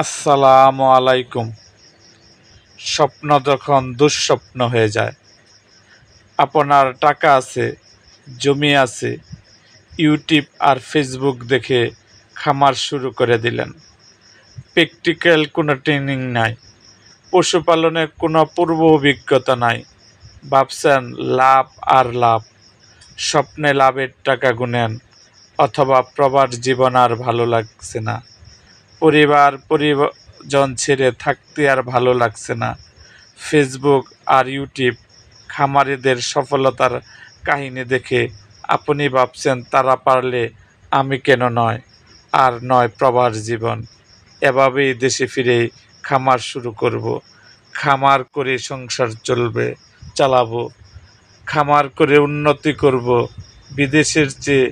আসসালামু আলাইকুম। স্বপ্ন যখন দুঃস্বপ্ন হয়ে যায়, আপনার টাকা আছে, জমি আছে, ইউটিউব আর ফেসবুক দেখে খামার শুরু করে দিলেন। প্র্যাকটিক্যাল কোনো ট্রেনিং নাই, পশুপালনের কোনো পূর্ব অভিজ্ঞতা নাই। ভাবছেন লাভ আর লাভ, স্বপ্নে লাভের টাকা গুনেন, অথবা প্রবাস জীবন আর ভালো লাগছে না, পরিজন ছেড়ে থাকতে আর ভালো লাগছে না। ফেসবুক আর ইউটিউব খামারিদের সফলতার কাহিনী দেখে আপনি ভাবছেন তারা পারলে আমি কেন নয়, আর নয় প্রবাস জীবন। এভাবেই দেশে ফিরে খামার শুরু করব, খামার করে সংসার চালাবো, খামার করে উন্নতি করব, বিদেশের চেয়ে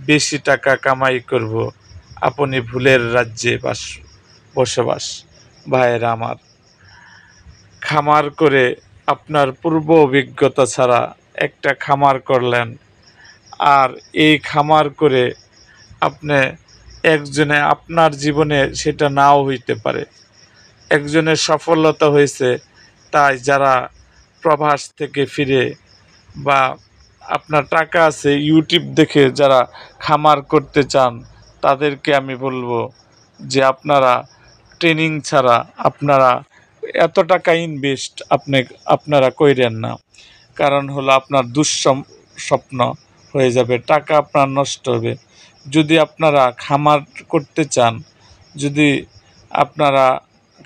বেশি টাকা কামাই করব। আপনি ভুলের রাজ্যে বসবাস। ভাইয়েরা আমার, খামার করে আপনার পূর্ব অভিজ্ঞতা ছাড়া একটা খামার করলেন, আর এই খামার করে আপনি একজনে আপনার জীবনে সেটা নাও হইতে পারে। একজনের সফলতা হয়েছে, তাই যারা প্রবাস থেকে ফিরে বা আপনার টাকা আছে ইউটিউব দেখে যারা খামার করতে চান, তাদেরকে আমি বলবো যে আপনারা ট্রেনিং ছাড়া আপনারা এত টাকা ইনভেস্ট আপনারা কইরেন না। কারণ হলো আপনার স্বপ্ন হয়ে যাবে, টাকা আপনার নষ্ট হবে। যদি আপনারা খামার করতে চান, যদি আপনারা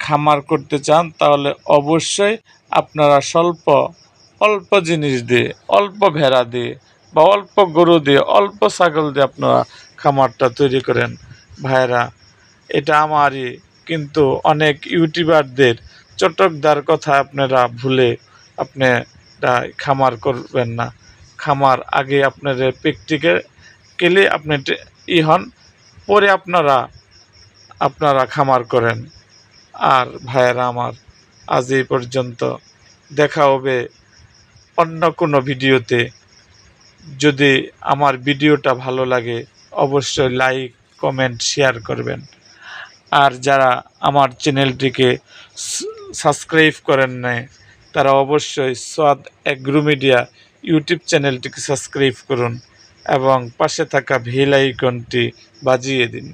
খামার করতে চান, তাহলে অবশ্যই আপনারা অল্প জিনিস দিয়ে, অল্প ভেড়া দিয়ে বা অল্প গরু দিয়ে, অল্প ছাগল দিয়ে আপনারা খামারটা তৈরি করেন। ভাইরা, এটা আমারই, কিন্তু অনেক ইউটিউবারদের চটকদার কথা আপনারা ভুলে আপনারা খামার করবেন না। খামার আগে আপনাদের প্র্যাকটিক্যালি আপনি হন, পরে আপনারা খামার করেন। আর ভাইয়েরা আমার, আজ এই পর্যন্ত। দেখা হবে অন্য কোনো ভিডিওতে। যদি আমার ভিডিওটা ভালো লাগে অবশ্যই লাইক, কমেন্ট, শেয়ার করবেন। আর যারা আমার চ্যানেলটিকে সাবস্ক্রাইব করেন নাই, তারা অবশ্যই সোয়াদ এগ্রো মিডিয়া ইউটিউব চ্যানেলটিকে সাবস্ক্রাইব করুন এবং পাশে থাকা বেল আইকনটি বাজিয়ে দিন।